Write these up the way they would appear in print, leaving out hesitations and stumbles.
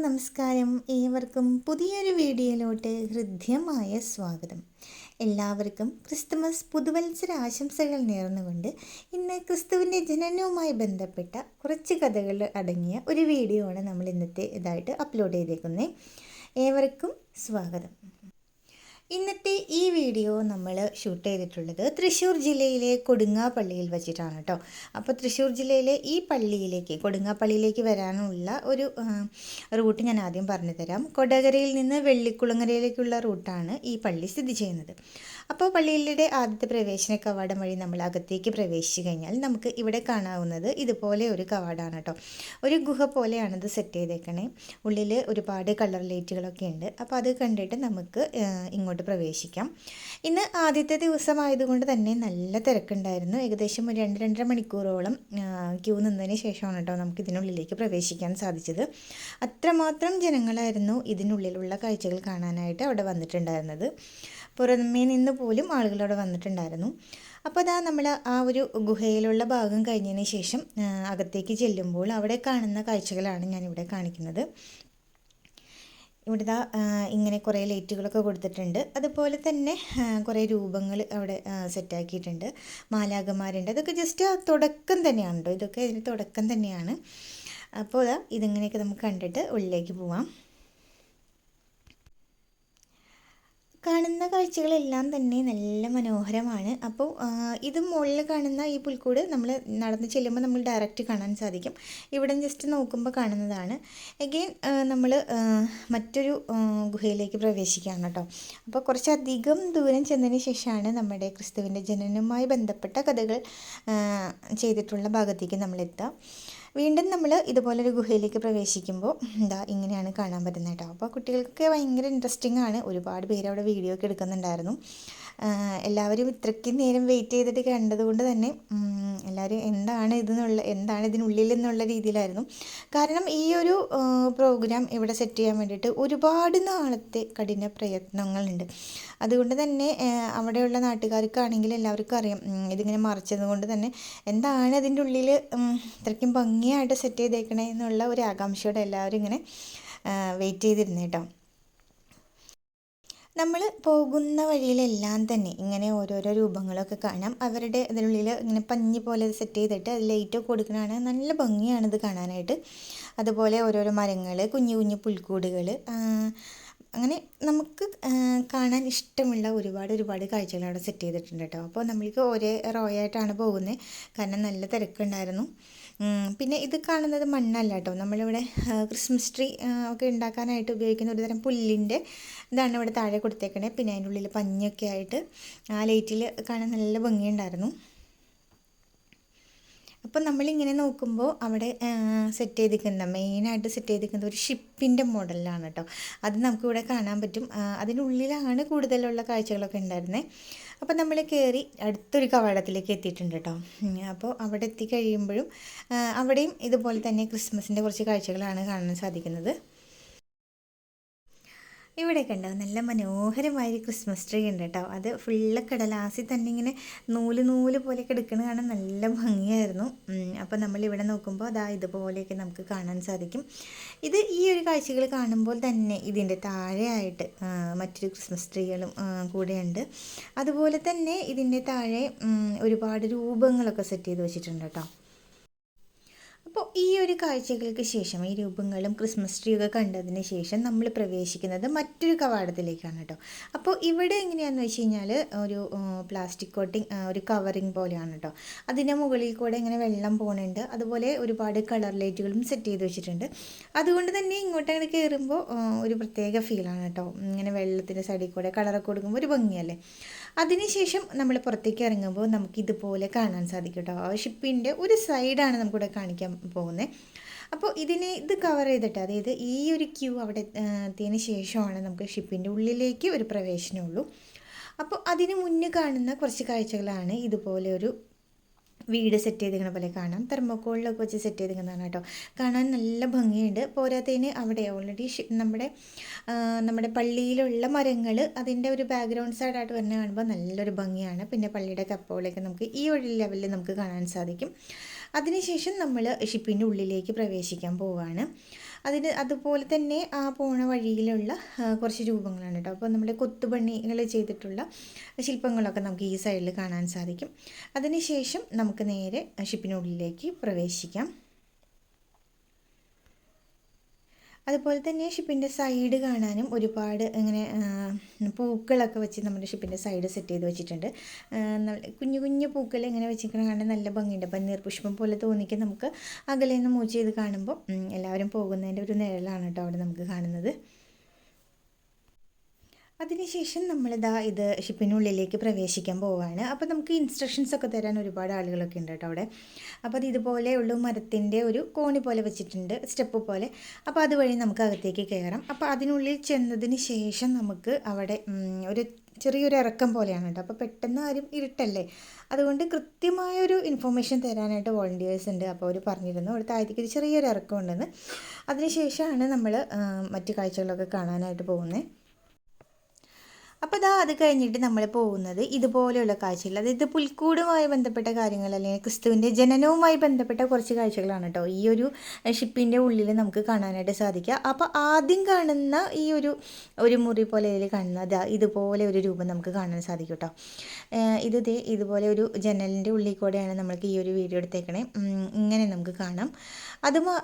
നമസ്കാരം. ഏവർക്കും പുതിയൊരു വീഡിയോയിലോട്ട് ഹൃദ്യമായ സ്വാഗതം. എല്ലാവർക്കും ക്രിസ്തുമസ് പുതുവത്സര ആശംസകൾ നേർന്നുകൊണ്ട് ഇന്ന് ക്രിസ്തുവിൻ്റെ ജനനവുമായി ബന്ധപ്പെട്ട കുറച്ച് കഥകൾ അടങ്ങിയ ഒരു വീഡിയോ ആണ് നമ്മൾ ഇന്നത്തെ ഇതായിട്ട് അപ്ലോഡ് ചെയ്തേക്കുന്നത്. ഏവർക്കും സ്വാഗതം. ഇന്നത്തെ ഈ വീഡിയോ നമ്മൾ ഷൂട്ട് ചെയ്തിട്ടുള്ളത് തൃശ്ശൂർ ജില്ലയിലെ കൊടുങ്ങാപ്പള്ളിയിൽ വെച്ചിട്ടാണ് കേട്ടോ. അപ്പോൾ തൃശ്ശൂർ ജില്ലയിലെ ഈ പള്ളിയിലേക്ക് കൊടുങ്ങാപ്പള്ളിയിലേക്ക് വരാനുള്ള ഒരു റൂട്ട് ഞാൻ ആദ്യം പറഞ്ഞു തരാം. കൊടകരയിൽ നിന്ന് വെള്ളിക്കുളങ്ങരയിലേക്കുള്ള റൂട്ടാണ് ഈ പള്ളി സ്ഥിതി ചെയ്യുന്നത്. അപ്പോൾ പള്ളിയിലെ ആദ്യത്തെ പ്രവേശന കവാടം വഴി നമ്മൾ അകത്തേക്ക് പ്രവേശിച്ചു കഴിഞ്ഞാൽ നമുക്ക് ഇവിടെ കാണാവുന്നത് ഇതുപോലെ ഒരു കവാടമാണ് കേട്ടോ. ഒരു ഗുഹ പോലെയാണിത് സെറ്റ് ചെയ്തേക്കണേ. ഉള്ളിൽ ഒരുപാട് കളർ ലൈറ്റുകളൊക്കെ ഉണ്ട്. അപ്പോൾ അത് കണ്ടിട്ട് നമുക്ക് ഇങ്ങോട്ട് പ്രവേശിക്കാം. ഇന്ന് ആദ്യത്തെ ദിവസമായതുകൊണ്ട് തന്നെ നല്ല തിരക്കുണ്ടായിരുന്നു. ഏകദേശം ഒരു 2-2.5 മണിക്കൂറോളം ക്യൂ നിന്നതിന് ശേഷമാണ് കേട്ടോ നമുക്ക് ഇതിനുള്ളിലേക്ക് പ്രവേശിക്കാൻ സാധിച്ചത്. അത്രമാത്രം ജനങ്ങളായിരുന്നു ഇതിനുള്ളിലുള്ള കാഴ്ചകൾ കാണാനായിട്ട് അവിടെ വന്നിട്ടുണ്ടായിരുന്നത്. പുറമേ നിന്ന് പോലും ആളുകളവിടെ വന്നിട്ടുണ്ടായിരുന്നു. അപ്പോൾ അതാ നമ്മൾ ആ ഒരു ഗുഹയിലുള്ള ഭാഗം കഴിഞ്ഞതിന് ശേഷം അകത്തേക്ക് ചെല്ലുമ്പോൾ അവിടെ കാണുന്ന കാഴ്ചകളാണ് ഞാനിവിടെ കാണിക്കുന്നത്. ഇവിടെ ഇങ്ങനെ കുറേ ലൈറ്റുകളൊക്കെ കൊടുത്തിട്ടുണ്ട്. അതുപോലെ തന്നെ കുറേ രൂപങ്ങൾ അവിടെ സെറ്റാക്കിയിട്ടുണ്ട്. മാലാഖമാരുണ്ട്. അതൊക്കെ ജസ്റ്റ് ആ തുടക്കം തന്നെയാണ് കേട്ടോ. ഇതൊക്കെ ഇതിൻ്റെ തുടക്കം തന്നെയാണ്. അപ്പോൾ ഇതിങ്ങനെയൊക്കെ നമുക്ക് കണ്ടിട്ട് ഉള്ളിലേക്ക് പോവാം. കാണുന്ന കാഴ്ചകളെല്ലാം തന്നെ നല്ല മനോഹരമാണ്. അപ്പോൾ ഇത് മുകളിൽ കാണുന്ന ഈ പുൽക്കൂട് നമ്മൾ നടന്ന് ചെല്ലുമ്പോൾ നമ്മൾ ഡയറക്റ്റ് കാണാൻ സാധിക്കും. ഇവിടെ ജസ്റ്റ് നോക്കുമ്പോൾ കാണുന്നതാണ്. എഗെയിൻ നമ്മൾ മറ്റൊരു ഗുഹയിലേക്ക് പ്രവേശിക്കുകയാണ് കേട്ടോ. അപ്പോൾ കുറച്ചധികം ദൂരം ചെന്നതിന് ശേഷമാണ് നമ്മുടെ ക്രിസ്തുവിൻ്റെ ജനനവുമായി ബന്ധപ്പെട്ട കഥകൾ ചെയ്തിട്ടുള്ള ഭാഗത്തേക്ക് നമ്മളെത്തുക. വീണ്ടും നമ്മൾ ഇതുപോലൊരു ഗുഹയിലേക്ക് പ്രവേശിക്കുമ്പോൾ ഇങ്ങനെയാണ് കാണാൻ പറ്റുന്നത് കേട്ടോ. അപ്പോൾ കുട്ടികൾക്കൊക്കെ ഭയങ്കര ഇൻട്രസ്റ്റിംഗ് ആണ്. ഒരുപാട് പേര് അവിടെ വീഡിയോ ഒക്കെ എടുക്കുന്നുണ്ടായിരുന്നു. എല്ലാവരും ഇത്രയ്ക്ക് നേരം വെയിറ്റ് ചെയ്തിട്ട് കണ്ടതുകൊണ്ട് തന്നെ എല്ലാവരും എന്താണ് ഇതിനുള്ളിൽ എന്നുള്ള രീതിയിലായിരുന്നു. കാരണം ഈ ഒരു പ്രോഗ്രാം ഇവിടെ സെറ്റ് ചെയ്യാൻ വേണ്ടിയിട്ട് ഒരുപാട് നാളത്തെ കഠിന പ്രയത്നങ്ങളുണ്ട്. അതുകൊണ്ട് തന്നെ അവിടെയുള്ള നാട്ടുകാർക്കാണെങ്കിൽ എല്ലാവർക്കും അറിയാം ഇതിങ്ങനെ മറിച്ചത് കൊണ്ട് തന്നെ എന്താണ് അതിൻ്റെ ഉള്ളിൽ ഇത്രയ്ക്കും ഭംഗിയായിട്ട് സെറ്റ് ചെയ്തേക്കണേ എന്നുള്ള ഒരു ആകാംക്ഷയോടെ എല്ലാവരും ഇങ്ങനെ വെയിറ്റ് ചെയ്തിരുന്നു കേട്ടോ. നമ്മൾ പോകുന്ന വഴിയിലെല്ലാം തന്നെ ഇങ്ങനെ ഓരോരോ രൂപങ്ങളൊക്കെ കാണാം. അവരുടെ അതിനുള്ളിൽ ഇങ്ങനെ പഞ്ഞി പോലെ സെറ്റ് ചെയ്തിട്ട് അത് ലൈറ്റൊക്കെ കൊടുക്കണതാണ്. നല്ല ഭംഗിയാണിത് കാണാനായിട്ട്. അതുപോലെ ഓരോരോ മരങ്ങൾ, കുഞ്ഞു കുഞ്ഞു പുൽക്കൂടുകൾ, അങ്ങനെ നമുക്ക് കാണാൻ ഇഷ്ടമുള്ള ഒരുപാട് കാഴ്ചകൾ അവിടെ സെറ്റ് ചെയ്തിട്ടുണ്ട് കേട്ടോ. അപ്പോൾ നമ്മൾക്ക് ഒരേ റോ ആയിട്ടാണ് പോകുന്നത്. കാരണം നല്ല തിരക്കുണ്ടായിരുന്നു. പിന്നെ ഇത് കാണുന്നത് മണ്ണല്ല കേട്ടോ. നമ്മളിവിടെ ക്രിസ്മസ് ട്രീ ഒക്കെ ഉണ്ടാക്കാനായിട്ട് ഉപയോഗിക്കുന്ന ഒരുതരം പുല്ലിൻ്റെ ഇതാണ് ഇവിടെ താഴെ കൊടുത്തേക്കണേ. പിന്നെ അതിൻ്റെ ഉള്ളിൽ പഞ്ഞൊക്കെ ആയിട്ട് ആ ലൈറ്റിൽ കാണാൻ നല്ല ഭംഗിയുണ്ടായിരുന്നു. അപ്പോൾ നമ്മളിങ്ങനെ നോക്കുമ്പോൾ അവിടെ മെയിനായിട്ട് സെറ്റ് ചെയ്തിരിക്കുന്നത് ഒരു ഷിപ്പിൻ്റെ മോഡലിലാണ് കേട്ടോ. അത് നമുക്കിവിടെ കാണാൻ പറ്റും. അതിനുള്ളിലാണ് കൂടുതലുള്ള കാഴ്ചകളൊക്കെ ഉണ്ടായിരുന്നത്. അപ്പോൾ നമ്മൾ കയറി അടുത്തൊരു കവാടത്തിലേക്ക് എത്തിയിട്ടുണ്ട് കേട്ടോ. അപ്പോൾ അവിടെ എത്തിക്കഴിയുമ്പോഴും അവിടെയും ഇതുപോലെ തന്നെ ക്രിസ്മസിൻ്റെ കുറച്ച് കാഴ്ചകളാണ് കാണാൻ സാധിക്കുന്നത്. ഇവിടെ കണ്ടോ നല്ല മനോഹരമായൊരു ക്രിസ്മസ് ട്രീ ഉണ്ട് കേട്ടോ. അത് ഫുള്ള് കടലാസിൽ തന്നെ ഇങ്ങനെ നൂല് പോലെ കിടക്കുന്നത് കാണാൻ നല്ല ഭംഗിയായിരുന്നു. അപ്പോൾ നമ്മളിവിടെ നോക്കുമ്പോൾ ഇതുപോലെയൊക്കെ നമുക്ക് കാണാൻ സാധിക്കും. ഈ ഒരു കാഴ്ചകൾ കാണുമ്പോൾ തന്നെ ഇതിൻ്റെ താഴെയായിട്ട് മറ്റൊരു ക്രിസ്മസ് ട്രീകളും കൂടെയുണ്ട്. അതുപോലെ തന്നെ ഇതിൻ്റെ താഴെ ഒരുപാട് രൂപങ്ങളൊക്കെ സെറ്റ് ചെയ്ത് വെച്ചിട്ടുണ്ട് കേട്ടോ. അപ്പോൾ ഈ ഒരു കാഴ്ചകൾക്ക് ശേഷം ഈ രൂപങ്ങളും ക്രിസ്മസ് ട്രീ ഒക്കെ കണ്ടതിന് ശേഷം നമ്മൾ പ്രവേശിക്കുന്നത് മറ്റൊരു കവാടത്തിലേക്കാണ് കേട്ടോ. അപ്പോൾ ഇവിടെ എങ്ങനെയാണെന്ന് വെച്ച് കഴിഞ്ഞാൽ ഒരു പ്ലാസ്റ്റിക് കോട്ടിങ് ഒരു കവറിങ് പോലെയാണ് കേട്ടോ. അതിൻ്റെ മുകളിൽ കൂടെ ഇങ്ങനെ വെള്ളം പോകുന്നുണ്ട്. അതുപോലെ ഒരുപാട് കളർ ലൈറ്റുകളും സെറ്റ് ചെയ്ത് വെച്ചിട്ടുണ്ട്. അതുകൊണ്ട് തന്നെ ഇങ്ങോട്ടങ്ങനെ കയറുമ്പോൾ ഒരു പ്രത്യേക ഫീലാണ് കേട്ടോ. ഇങ്ങനെ വെള്ളത്തിൻ്റെ സൈഡിൽ കൂടെ കളറൊക്കെ കൊടുക്കുമ്പോൾ ഒരു ഭംഗിയല്ലേ. അതിനുശേഷം നമ്മൾ പുറത്തേക്ക് ഇറങ്ങുമ്പോൾ നമുക്ക് ഇതുപോലെ കാണാൻ സാധിക്കും കേട്ടോ. ആ ഷിപ്പിൻ്റെ ഒരു സൈഡാണ് നമുക്കിവിടെ കാണിക്കാൻ പോകുന്നത്. അപ്പോൾ ഇത് കവർ ചെയ്തിട്ട്, അതായത് ഈ ഒരു ക്യൂ അവിടെ എത്തിയതിന് ശേഷമാണ് നമുക്ക് ഷിപ്പിൻ്റെ ഉള്ളിലേക്ക് ഒരു പ്രവേശനമുള്ളൂ. അപ്പോൾ അതിന് മുന്നേ കാണുന്ന കുറച്ച് കാഴ്ചകളാണ് ഇതുപോലെ ഒരു വീട് സെറ്റ് ചെയ്തിരിക്കുന്ന പോലെ കാണാം. തെർമോക്കോളിലൊക്കെ വെച്ച് സെറ്റ് ചെയ്തിരിക്കുന്നതാണ് കേട്ടോ. കാണാൻ നല്ല ഭംഗിയുണ്ട്. പോരാത്തതിന് അവിടെ ഓൾറെഡി നമ്മുടെ പള്ളിയിലുള്ള മരങ്ങൾ അതിൻ്റെ ഒരു ബാക്ക്ഗ്രൗണ്ട് സൈഡായിട്ട് വരുന്ന കാണുമ്പോൾ നല്ലൊരു ഭംഗിയാണ്. പിന്നെ പള്ളിയുടെ കപ്പോളൊക്കെ നമുക്ക് ഈ ഒരു ലെവലിൽ നമുക്ക് കാണാൻ സാധിക്കും. അതിനുശേഷം നമ്മൾ ഷിപ്പിൻ്റെ ഉള്ളിലേക്ക് പ്രവേശിക്കാൻ പോവുകയാണ്. അതുപോലെ തന്നെ ആ പോണ വഴിയിലുള്ള കുറച്ച് രൂപങ്ങളാണ് കേട്ടോ. അപ്പോൾ നമ്മുടെ കൊത്തുപണികൾ ചെയ്തിട്ടുള്ള ശില്പങ്ങളൊക്കെ നമുക്ക് ഈ സൈഡിൽ കാണാൻ സാധിക്കും. അതിനുശേഷം നമുക്ക് നേരെ ഷിപ്പിനുള്ളിലേക്ക് പ്രവേശിക്കാം. അതുപോലെ തന്നെ ഷിപ്പിൻ്റെ സൈഡ് കാണാനും ഒരുപാട് ഇങ്ങനെ പൂക്കളൊക്കെ വെച്ച് നമ്മുടെ ഷിപ്പിൻ്റെ സൈഡ് സെറ്റ് ചെയ്ത് വെച്ചിട്ടുണ്ട്. കുഞ്ഞു കുഞ്ഞു പൂക്കൾ ഇങ്ങനെ വെച്ചിരിക്കണം കാണാൻ നല്ല ഭംഗിയുണ്ട്. പന്നീർ പുഷ്പം പോലെ തോന്നിക്കും നമുക്ക് അകലെ നിന്ന് മൂവ് ചെയ്ത് കാണുമ്പോൾ. എല്ലാവരും പോകുന്നതിൻ്റെ ഒരു നിഴലാണ് കേട്ടോ അവിടെ നമുക്ക് കാണുന്നത്. അതിനുശേഷം നമ്മളിതാ ഇത് ഷിപ്പിനുള്ളിലേക്ക് പ്രവേശിക്കാൻ പോവുകയാണ്. അപ്പോൾ നമുക്ക് ഇൻസ്ട്രക്ഷൻസ് ഒക്കെ തരാൻ ഒരുപാട് ആളുകളൊക്കെ ഉണ്ട് കേട്ടോ അവിടെ. അപ്പോൾ അത് ഇതുപോലെയുള്ള മരത്തിൻ്റെ ഒരു കോണി പോലെ വെച്ചിട്ടുണ്ട്, സ്റ്റെപ്പ് പോലെ. അപ്പോൾ അതുവഴി നമുക്ക് അകത്തേക്ക് കയറാം. അപ്പോൾ അതിനുള്ളിൽ ചെന്നതിന് ശേഷം നമുക്ക് അവിടെ ഒരു ചെറിയൊരു ഇറക്കം പോലെയാണ് കേട്ടോ. അപ്പോൾ പെട്ടെന്ന് ആരും ഇരുട്ടല്ലേ, അതുകൊണ്ട് കൃത്യമായൊരു ഇൻഫോർമേഷൻ തരാനായിട്ട് വോളണ്ടിയേഴ്സ് ഉണ്ട്. അപ്പോൾ അവർ പറഞ്ഞിരുന്നു അവിടെ താഴത്തേക്ക് ഒരു ചെറിയൊരു ഇറക്കം ഉണ്ടെന്ന്. അതിനുശേഷമാണ് നമ്മൾ മറ്റു കാഴ്ചകളൊക്കെ കാണാനായിട്ട് പോകുന്നത്. അപ്പോൾ അത് കഴിഞ്ഞിട്ട് നമ്മൾ പോകുന്നത് ഇതുപോലെയുള്ള കാഴ്ചകൾ, അതായത് പുൽക്കൂടുമായി ബന്ധപ്പെട്ട കാര്യങ്ങൾ അല്ലെങ്കിൽ ക്രിസ്തുവിൻ്റെ ജനനവുമായി ബന്ധപ്പെട്ട കുറച്ച് കാഴ്ചകളാണ് കേട്ടോ ഈ ഒരു ഷിപ്പിൻ്റെ ഉള്ളിൽ നമുക്ക് കാണാനായിട്ട് സാധിക്കുക. അപ്പോൾ ആദ്യം കാണുന്ന ഈ ഒരു മുറി പോലെ കാണുന്നത് ഇതുപോലെ ഒരു രൂപം നമുക്ക് കാണാൻ സാധിക്കും കേട്ടോ. ഇതുപോലെ ഒരു ജനലിൻ്റെ ഉള്ളിൽ കൂടെയാണ് നമ്മൾക്ക് ഈ ഒരു വീഡിയോ എടുത്തേക്കണേ. ഇങ്ങനെ നമുക്ക് കാണാം.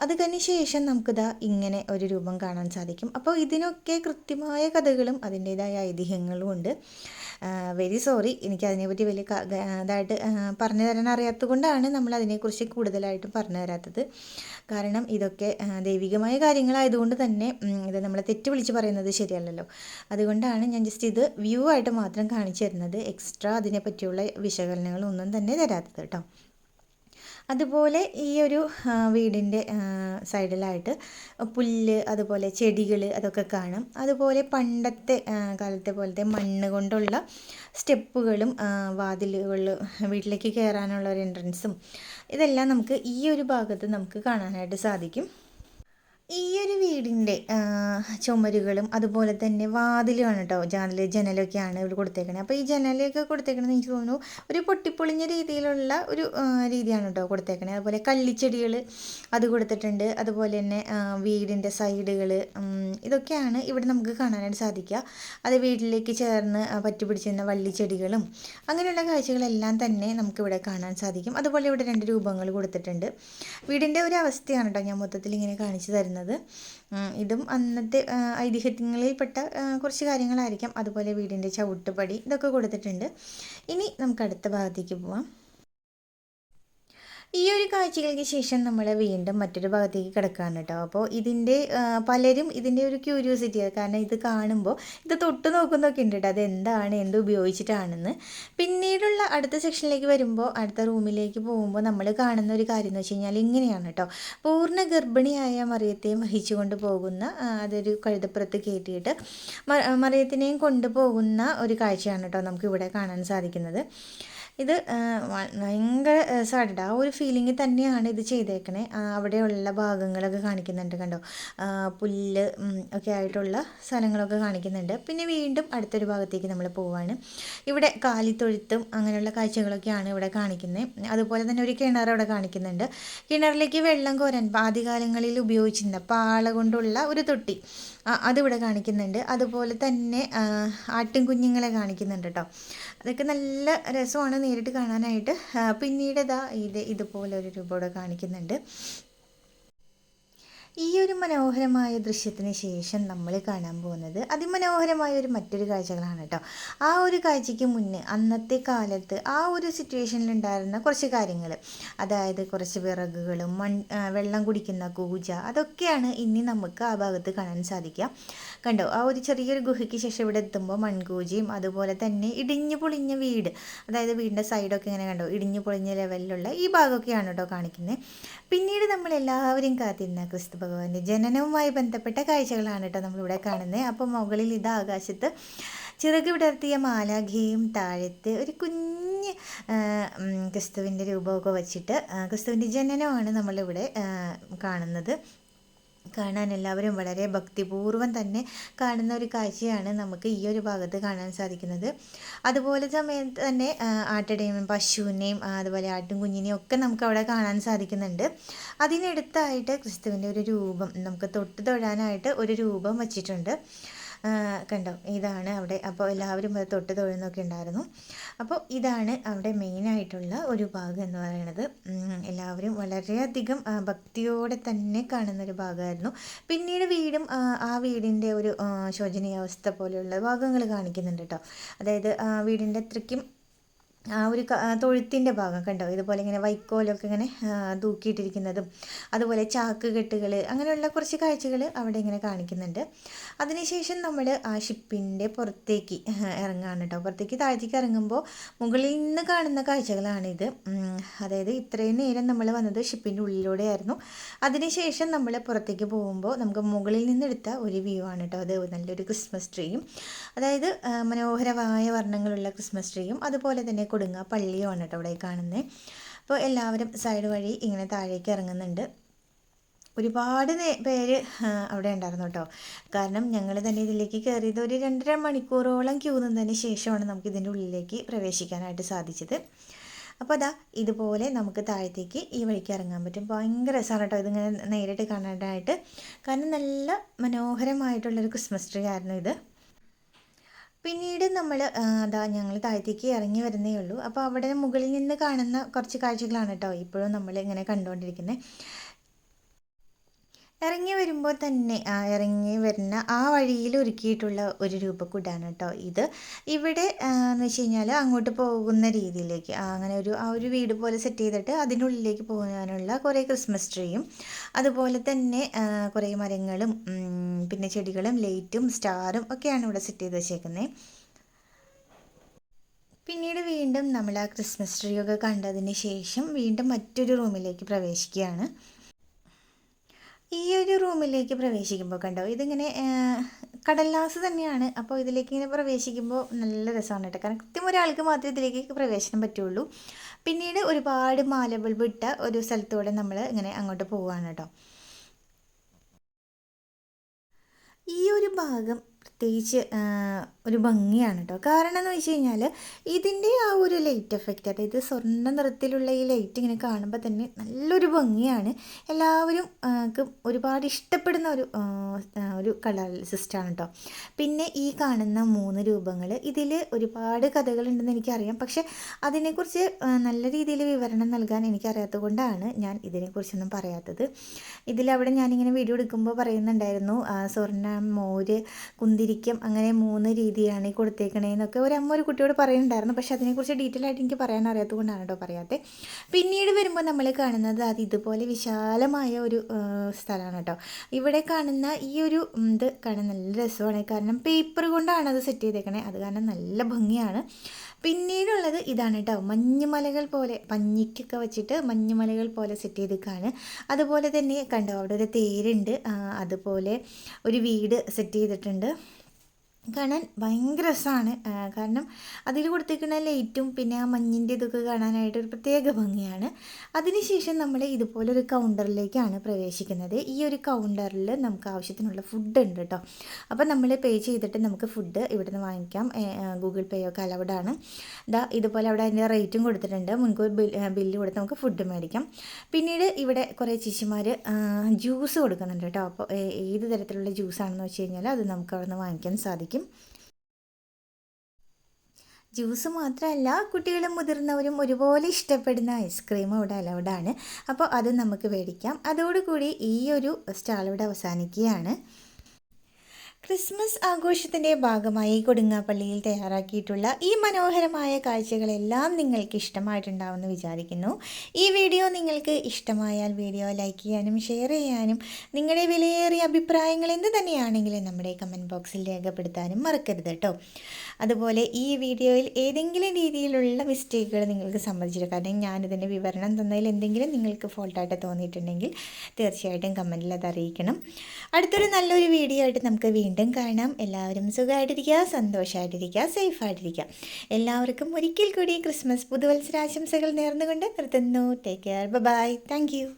അത് കഴിഞ്ഞ ശേഷം നമുക്കിതാ ഇങ്ങനെ ഒരു രൂപം കാണാൻ സാധിക്കും. അപ്പോൾ ഇതിനൊക്കെ കൃത്യമായ കഥകളും അതിൻ്റേതായ ഐതിഹ്യങ്ങളും ഉണ്ട്. വെരി സോറി, എനിക്കതിനെപ്പറ്റി വലിയ ഇതായിട്ട് പറഞ്ഞു തരാൻ അറിയാത്തത് കൊണ്ടാണ് നമ്മൾ അതിനെക്കുറിച്ച് കൂടുതലായിട്ടും പറഞ്ഞു തരാത്തത്. കാരണം ഇതൊക്കെ ദൈവികമായ കാര്യങ്ങളായതുകൊണ്ട് തന്നെ ഇത് നമ്മളെ തെറ്റ് വിളിച്ച് പറയുന്നത് ശരിയല്ലല്ലോ. അതുകൊണ്ടാണ് ഞാൻ ജസ്റ്റ് ഇത് വ്യൂ ആയിട്ട് മാത്രം കാണിച്ചു തരുന്നത്. എക്സ്ട്രാ അതിനെപ്പറ്റിയുള്ള വിശകലനങ്ങളൊന്നും തന്നെ തരാത്തത് കേട്ടോ. അതുപോലെ ഈ ഒരു വീടിൻ്റെ സൈഡിലായിട്ട് പുല്ല്, അതുപോലെ ചെടികൾ അതൊക്കെ കാണും. അതുപോലെ പണ്ടത്തെ കാലത്തെ പോലത്തെ മണ്ണ് കൊണ്ടുള്ള സ്റ്റെപ്പുകളും വാതിലുകൾ, വീട്ടിലേക്ക് കയറാനുള്ള ഒരു എൻട്രൻസും ഇതെല്ലാം നമുക്ക് ഈ ഒരു ഭാഗത്ത് നമുക്ക് കാണാനായിട്ട് സാധിക്കും. ഈ ഒരു വീടിൻ്റെ ചുമരുകളും അതുപോലെ തന്നെ വാതിലുമാണ് കേട്ടോ, ജനലൊക്കെയാണ് ഇവിടെ കൊടുത്തേക്കണത്. അപ്പോൾ ഈ ജനലൊക്കെ കൊടുത്തേക്കണത് എനിക്ക് തോന്നുന്നു ഒരു പൊട്ടിപ്പൊളിഞ്ഞ രീതിയിലുള്ള ഒരു രീതിയാണ് കേട്ടോ കൊടുത്തേക്കണത്. അതുപോലെ കള്ളിച്ചെടികൾ അത് കൊടുത്തിട്ടുണ്ട്. അതുപോലെ തന്നെ വീടിൻ്റെ സൈഡുകൾ, ഇതൊക്കെയാണ് ഇവിടെ നമുക്ക് കാണാനായിട്ട് സാധിക്കുക. അത് വീട്ടിലേക്ക് ചേർന്ന് പറ്റിപ്പിടിച്ചിരുന്ന വള്ളിച്ചെടികളും അങ്ങനെയുള്ള കാഴ്ചകളെല്ലാം തന്നെ നമുക്കിവിടെ കാണാൻ സാധിക്കും. അതുപോലെ ഇവിടെ 2 രൂപങ്ങൾ കൊടുത്തിട്ടുണ്ട്. വീടിൻ്റെ ഒരു അവസ്ഥയാണ് കേട്ടോ ഞാൻ മൊത്തത്തിൽ ഇങ്ങനെ കാണിച്ചു തരുന്നത്. ഇതും അന്നത്തെ ഐതിഹ്യങ്ങളിൽപ്പെട്ട കുറച്ച് കാര്യങ്ങളായിരിക്കാം. അതുപോലെ വീടിൻ്റെ ചവിട്ടുപടി ഇതൊക്കെ കൊടുത്തിട്ടുണ്ട്. ഇനി നമുക്ക് അടുത്ത ഭാഗത്തേക്ക് പോവാം. ഈ ഒരു കാഴ്ചകൾക്ക് ശേഷം നമ്മൾ വീണ്ടും മറ്റൊരു ഭാഗത്തേക്ക് കിടക്കുകയാണ് കേട്ടോ. അപ്പോൾ പലരും ഇതിൻ്റെ ഒരു ക്യൂരിയോസിറ്റി, കാരണം ഇത് കാണുമ്പോൾ ഇത് തൊട്ട് നോക്കുന്നൊക്കെ ഉണ്ട് കേട്ടോ, അത് എന്ത് ഉപയോഗിച്ചിട്ടാണെന്ന്. പിന്നീടുള്ള അടുത്ത സെക്ഷനിലേക്ക് വരുമ്പോൾ, അടുത്ത റൂമിലേക്ക് പോകുമ്പോൾ നമ്മൾ കാണുന്ന ഒരു കാര്യം എന്ന് വെച്ച് കഴിഞ്ഞാൽ ഇങ്ങനെയാണ് കേട്ടോ. പൂർണ്ണ ഗർഭിണിയായ മറിയത്തെ വഹിച്ചുകൊണ്ട് പോകുന്ന, അതൊരു കഴുതപ്പുറത്ത് കയറ്റിയിട്ട് മറിയത്തിനെയും കൊണ്ടുപോകുന്ന ഒരു കാഴ്ചയാണ് കേട്ടോ നമുക്കിവിടെ കാണാൻ സാധിക്കുന്നത്. ഇത് ഭയങ്കര രസമായിട്ട് ആ ഒരു ഫീലിംഗ് തന്നെയാണ് ഇത് ചെയ്തേക്കണേ. അവിടെയുള്ള ഭാഗങ്ങളൊക്കെ കാണിക്കുന്നുണ്ട് കണ്ടോ, പുല്ല് ഒക്കെ ആയിട്ടുള്ള സ്ഥലങ്ങളൊക്കെ കാണിക്കുന്നുണ്ട്. പിന്നെ വീണ്ടും അടുത്തൊരു ഭാഗത്തേക്ക് നമ്മൾ പോവുകയാണ്. ഇവിടെ കാലിത്തൊഴുത്തും അങ്ങനെയുള്ള കാഴ്ചകളൊക്കെയാണ് ഇവിടെ കാണിക്കുന്നത്. അതുപോലെ തന്നെ ഒരു കിണർ അവിടെ കാണിക്കുന്നുണ്ട്. കിണറിലേക്ക് വെള്ളം കോരാൻ ആദ്യകാലങ്ങളിൽ ഉപയോഗിച്ചിരുന്ന പാള കൊണ്ടുള്ള ഒരു തൊട്ടി അതിവിടെ കാണിക്കുന്നുണ്ട്. അതുപോലെ തന്നെ ആട്ടിൻ കുഞ്ഞുങ്ങളെ കാണിക്കുന്നുണ്ട് കേട്ടോ. അതൊക്കെ നല്ല രസമാണ് നേരിട്ട് കാണാനായിട്ട്. പിന്നീട് ഇതുപോലെ ഒരു രൂപ ഇവിടെ കാണിക്കുന്നുണ്ട്. ഈ ഒരു മനോഹരമായ ദൃശ്യത്തിന് ശേഷം നമ്മൾ കാണാൻ പോകുന്നത് അതിമനോഹരമായ മറ്റൊരു കാഴ്ചകളാണ് കേട്ടോ. ആ ഒരു കാഴ്ചയ്ക്ക് മുന്നേ അന്നത്തെ കാലത്ത് ആ ഒരു സിറ്റുവേഷനിലുണ്ടായിരുന്ന കുറച്ച് കാര്യങ്ങൾ, അതായത് കുറച്ച് വിറകുകളും വെള്ളം കുടിക്കുന്ന കൂജ, അതൊക്കെയാണ് ഇനി നമുക്ക് ആ ഭാഗത്ത് കാണാൻ സാധിക്കുക. കണ്ടോ, ആ ഒരു ചെറിയൊരു ഗുഹയ്ക്ക് ശേഷം ഇവിടെ എത്തുമ്പോൾ മൺകൂജയും അതുപോലെ തന്നെ ഇടിഞ്ഞു പൊളിഞ്ഞ വീട്, അതായത് വീടിൻ്റെ സൈഡൊക്കെ ഇങ്ങനെ കണ്ടോ ഇടിഞ്ഞു പൊളിഞ്ഞ ലെവലിലുള്ള ഈ ഭാഗമൊക്കെയാണ് കേട്ടോ കാണിക്കുന്നത്. പിന്നീട് നമ്മളെല്ലാവരും കാത്തിരുന്ന ക്രിസ്തു ഭഗവാന്റെ ജനനവുമായി ബന്ധപ്പെട്ട കാഴ്ചകളാണ് കേട്ടോ നമ്മളിവിടെ കാണുന്നത്. അപ്പോൾ മുകളിൽ ആകാശത്ത് ചിറക് വിടർത്തിയ മാലാഖയും താഴത്ത് ഒരു കുഞ്ഞ് ക്രിസ്തുവിൻ്റെ രൂപമൊക്കെ വച്ചിട്ട് ക്രിസ്തുവിൻ്റെ ജനനമാണ് നമ്മളിവിടെ കാണുന്നത്. കാണാൻ എല്ലാവരും വളരെ ഭക്തിപൂർവ്വം തന്നെ കാണുന്ന ഒരു കാഴ്ചയാണ് നമുക്ക് ഈ ഒരു ഭാഗത്ത് കാണാൻ സാധിക്കുന്നത്. അതുപോലെ സമയത്ത് തന്നെ ആട്ടിടയും പശുവിനെയും അതുപോലെ ആട്ടും കുഞ്ഞിനെയും ഒക്കെ നമുക്ക് അവിടെ കാണാൻ സാധിക്കുന്നുണ്ട്. അതിനടുത്തായിട്ട് ക്രിസ്തുവിൻ്റെ ഒരു രൂപം നമുക്ക് തൊട്ട് തൊഴാനായിട്ട് ഒരു രൂപം വച്ചിട്ടുണ്ട്. കണ്ടോ, ഇതാണ് അവിടെ. അപ്പോൾ എല്ലാവരും അത് തൊട്ട് തൊഴുന്നൊക്കെ ഉണ്ടായിരുന്നു. അപ്പോൾ ഇതാണ് അവിടെ മെയിനായിട്ടുള്ള ഒരു ഭാഗം എന്ന് പറയുന്നത്. എല്ലാവരും വളരെയധികം ഭക്തിയോടെ തന്നെ കാണുന്നൊരു ഭാഗമായിരുന്നു. പിന്നീട് വീടും ആ വീടിൻ്റെ ഒരു ശോചനീയാവസ്ഥ പോലെയുള്ള ഭാഗങ്ങൾ കാണിക്കുന്നുണ്ട് കേട്ടോ. അതായത് വീടിൻ്റെ അത്രയ്ക്കും ആ ഒരു തൊഴുത്തിൻ്റെ ഭാഗം കണ്ടോ, ഇതുപോലെ ഇങ്ങനെ വൈക്കോലൊക്കെ ഇങ്ങനെ തൂക്കിയിട്ടിരിക്കുന്നതും അതുപോലെ ചാക്ക് കെട്ടുകൾ അങ്ങനെയുള്ള കുറച്ച് കാഴ്ചകൾ അവിടെ ഇങ്ങനെ കാണിക്കുന്നുണ്ട്. അതിനുശേഷം നമ്മൾ ആ ഷിപ്പിൻ്റെ പുറത്തേക്ക് ഇറങ്ങാണ് കേട്ടോ. പുറത്തേക്ക് താഴത്തേക്ക് ഇറങ്ങുമ്പോൾ മുകളിൽ നിന്ന് കാണുന്ന കാഴ്ചകളാണിത്. അതായത് ഇത്രയും നേരം നമ്മൾ വന്നത് ഷിപ്പിൻ്റെ ഉള്ളിലൂടെയായിരുന്നു. അതിനുശേഷം നമ്മൾ പുറത്തേക്ക് പോകുമ്പോൾ നമുക്ക് മുകളിൽ നിന്നെടുത്ത ഒരു വ്യൂ ആണ് കേട്ടോ. അത് നല്ലൊരു ക്രിസ്മസ് ട്രീയും, അതായത് മനോഹരമായ വർണ്ണങ്ങളുള്ള ക്രിസ്മസ് ട്രീയും അതുപോലെ തന്നെ കൊടുങ്ങ പള്ളിയുമാണ് കേട്ടോ അവിടെ കാണുന്നത്. അപ്പോൾ എല്ലാവരും സൈഡ് വഴി ഇങ്ങനെ താഴേക്ക് ഇറങ്ങുന്നുണ്ട്. ഒരുപാട് പേര് അവിടെ ഉണ്ടായിരുന്നു കേട്ടോ. കാരണം ഞങ്ങൾ തന്നെ ഇതിലേക്ക് കയറിയത് ഒരു 2.5 മണിക്കൂറോളം ക്യൂ നിന്നതിന് ശേഷമാണ് നമുക്ക് ഇതിൻ്റെ ഉള്ളിലേക്ക് പ്രവേശിക്കാനായിട്ട് സാധിച്ചത്. അപ്പോൾ അതാ ഇതുപോലെ നമുക്ക് താഴത്തേക്ക് ഈ വഴിക്ക് ഇറങ്ങാൻ പറ്റും. ഭയങ്കര രസമാണ് കേട്ടോ ഇതിങ്ങനെ നേരിട്ട് കാണാനായിട്ട്. കാരണം നല്ല മനോഹരമായിട്ടുള്ളൊരു ക്രിസ്മസ് ട്രീ ആയിരുന്നു ഇത്. പിന്നീട് നമ്മൾ ഞങ്ങൾ താഴത്തേക്ക് ഇറങ്ങി വരുന്നേ ഉള്ളൂ. അപ്പോൾ അവിടെ മുകളിൽ നിന്ന് കാണുന്ന കുറച്ച് കാഴ്ചകളാണ് കേട്ടോ ഇപ്പോഴും നമ്മൾ ഇങ്ങനെ കണ്ടുകൊണ്ടിരിക്കുന്നത്. ഇറങ്ങി വരുമ്പോൾ തന്നെ ഇറങ്ങി വരുന്ന ആ വഴിയിൽ ഒരുക്കിയിട്ടുള്ള ഒരു രൂപക്കൂടാണ് കേട്ടോ ഇത്. ഇവിടെ എന്ന് വെച്ച് കഴിഞ്ഞാൽ അങ്ങോട്ട് പോകുന്ന രീതിയിലേക്ക് അങ്ങനെ ആ ഒരു വീട് പോലെ സെറ്റ് ചെയ്തിട്ട് അതിനുള്ളിലേക്ക് പോകാനുള്ള കുറേ ക്രിസ്മസ് ട്രീയും അതുപോലെ തന്നെ കുറേ മരങ്ങളും പിന്നെ ചെടികളും ലൈറ്റും സ്റ്റാറും ഒക്കെയാണ് ഇവിടെ സെറ്റ് ചെയ്ത് വെച്ചേക്കുന്നത്. പിന്നീട് വീണ്ടും നമ്മൾ ആ ക്രിസ്മസ് ട്രീ ഒക്കെ കണ്ടതിന് ശേഷം വീണ്ടും മറ്റൊരു റൂമിലേക്ക് പ്രവേശിക്കുകയാണ്. ഈ ഒരു റൂമിലേക്ക് പ്രവേശിക്കുമ്പോൾ കണ്ടോ ഇതിങ്ങനെ കടലാസ് തന്നെയാണ്. അപ്പോൾ ഇതിലേക്ക് ഇങ്ങനെ പ്രവേശിക്കുമ്പോൾ നല്ല രസമാണ് കേട്ടോ. കാരണം കൃത്യം ഒരാൾക്ക് മാത്രമേ ഇതിലേക്ക് പ്രവേശനം പറ്റുള്ളൂ. പിന്നീട് ഒരുപാട് മാല ബൾബ് ഇട്ട ഒരു സ്ഥലത്തൂടെ നമ്മൾ ഇങ്ങനെ അങ്ങോട്ട് പോവുകയാണ് കേട്ടോ. ഈ ഒരു ഭാഗം പ്രത്യേകിച്ച് ഒരു ഭംഗിയാണ് കേട്ടോ. കാരണം എന്ന് വെച്ച് കഴിഞ്ഞാൽ ഇതിൻ്റെ ആ ഒരു ലൈറ്റ് എഫക്റ്റ്, അതായത് സ്വർണ്ണ നിറത്തിലുള്ള ഈ ലൈറ്റ് ഇങ്ങനെ കാണുമ്പോൾ തന്നെ നല്ലൊരു ഭംഗിയാണ്. എല്ലാവരും ഒരുപാട് ഇഷ്ടപ്പെടുന്ന ഒരു കളർ സിസ്റ്റമാണ് കേട്ടോ. പിന്നെ ഈ കാണുന്ന 3 രൂപങ്ങൾ, ഇതിൽ ഒരുപാട് കഥകളുണ്ടെന്ന് എനിക്കറിയാം. പക്ഷെ അതിനെക്കുറിച്ച് നല്ല രീതിയിൽ വിവരണം നൽകാൻ എനിക്കറിയാത്തത് കൊണ്ടാണ് ഞാൻ ഇതിനെക്കുറിച്ചൊന്നും പറയാത്തത്. ഇതിലവിടെ ഞാനിങ്ങനെ വീഡിയോ എടുക്കുമ്പോൾ പറയുന്നുണ്ടായിരുന്നു സ്വർണ്ണം, മോര്, കുന്തിരിക്കം അങ്ങനെ 3 രീതിയാണ് ഈ കൊടുത്തേക്കണേന്നൊക്കെ ഒരു കുട്ടിയോട് പറയുന്നുണ്ടായിരുന്നു. പക്ഷെ അതിനെക്കുറിച്ച് ഡീറ്റെയിൽ ആയിട്ട് എനിക്ക് പറയാൻ അറിയാത്തത് കൊണ്ടാണ് കേട്ടോ പറയാത്തത്. പിന്നീട് വരുമ്പോൾ നമ്മൾ കാണുന്നത് അത് ഇതുപോലെ വിശാലമായ ഒരു സ്ഥലമാണ് കേട്ടോ. ഇവിടെ കാണുന്ന ഈ ഒരു ഇത് കാണാൻ നല്ല രസമാണ്. കാരണം പേപ്പർ കൊണ്ടാണ് അത് സെറ്റ് ചെയ്തേക്കണേ, അത് കാരണം നല്ല ഭംഗിയാണ്. പിന്നീടുള്ളത് ഇതാണ് കേട്ടോ, മഞ്ഞുമലകൾ പോലെ പഞ്ഞിക്കൊക്കെ വെച്ചിട്ട് മഞ്ഞുമലകൾ പോലെ സെറ്റ് ചെയ്തേക്കാണ്. അതുപോലെ തന്നെ കണ്ടോ അവിടെ ഒരു തേരുണ്ട്, അതുപോലെ ഒരു വീട് സെറ്റ് ചെയ്തിട്ടുണ്ട്. കാണാൻ ഭയങ്കര രസമാണ്. കാരണം അതിൽ കൊടുത്തേക്കുന്ന ലൈറ്റും പിന്നെ ആ മഞ്ഞിൻ്റെ ഇതൊക്കെ കാണാനായിട്ട് ഒരു പ്രത്യേക ഭംഗിയാണ്. അതിനുശേഷം നമ്മൾ ഇതുപോലൊരു കൗണ്ടറിലേക്കാണ് പ്രവേശിക്കുന്നത്. ഈ ഒരു കൗണ്ടറിൽ നമുക്ക് ആവശ്യത്തിനുള്ള ഫുഡ് ഉണ്ട് കേട്ടോ. അപ്പോൾ നമ്മൾ പേ ചെയ്തിട്ട് നമുക്ക് ഫുഡ് ഇവിടെ നിന്ന് വാങ്ങിക്കാം. ഗൂഗിൾ പേ ഒക്കെ അലൗഡാണ്. ഇതുപോലെ അവിടെ അതിൻ്റെ റേറ്റും കൊടുത്തിട്ടുണ്ട്. മുൻകൂർ ബില്ല് കൊടുത്ത് നമുക്ക് ഫുഡ് മേടിക്കാം. പിന്നീട് ഇവിടെ കുറേ ചേച്ചിമാർ ജ്യൂസ് കൊടുക്കുന്നുണ്ട് കേട്ടോ. അപ്പോൾ ഏത് തരത്തിലുള്ള ജ്യൂസാണെന്ന് വെച്ച് കഴിഞ്ഞാൽ അത് നമുക്ക് അവിടെ നിന്ന് വാങ്ങിക്കാൻ സാധിക്കും. ജ്യൂസ് മാത്രമല്ല, കുട്ടികളും മുതിർന്നവരും ഒരുപോലെ ഇഷ്ടപ്പെടുന്ന ഐസ്ക്രീം ഇവിടെ അലൗഡാണ്. അപ്പോൾ അത് നമുക്ക് മേടിക്കാം. അതോടുകൂടി ഈ ഒരു സ്റ്റാൾ ഇവിടെ അവസാനിക്കുകയാണ്. ക്രിസ്മസ് ആഘോഷത്തിൻ്റെ ഭാഗമായി കൊടുങ്ങാപ്പള്ളിയിൽ തയ്യാറാക്കിയിട്ടുള്ള ഈ മനോഹരമായ കാഴ്ചകളെല്ലാം നിങ്ങൾക്ക് ഇഷ്ടമായിട്ടുണ്ടാവുമെന്ന് വിചാരിക്കുന്നു. ഈ വീഡിയോ നിങ്ങൾക്ക് ഇഷ്ടമായാൽ വീഡിയോ ലൈക്ക് ചെയ്യാനും ഷെയർ ചെയ്യാനും നിങ്ങളുടെ വിലയേറിയ അഭിപ്രായങ്ങൾ എന്ത് തന്നെയാണെങ്കിലും നമ്മുടെ കമൻറ്റ് ബോക്സിൽ രേഖപ്പെടുത്താനും മറക്കരുത് കേട്ടോ. അതുപോലെ ഈ വീഡിയോയിൽ ഏതെങ്കിലും രീതിയിലുള്ള മിസ്റ്റേക്കുകൾ നിങ്ങൾക്ക് സംബന്ധിച്ചിട്ട്, കാരണം ഞാനിതിൻ്റെ വിവരണം തന്നതിൽ എന്തെങ്കിലും നിങ്ങൾക്ക് ഫോൾട്ടായിട്ട് തോന്നിയിട്ടുണ്ടെങ്കിൽ തീർച്ചയായിട്ടും കമൻറ്റിൽ അത് അറിയിക്കണം. അടുത്തൊരു നല്ലൊരു വീഡിയോ ആയിട്ട് നമുക്ക് വീണ്ടും കാണാം. എല്ലാവരും സുഖമായിട്ടിരിക്കുക, സന്തോഷമായിട്ടിരിക്കുക, സേഫായിട്ടിരിക്കുക. എല്ലാവർക്കും ഒരിക്കൽ കൂടി ക്രിസ്മസ് പുതുവത്സരാശംസകൾ നേർന്നുകൊണ്ട് നിർത്തുന്നു. Take care, bye, thank U.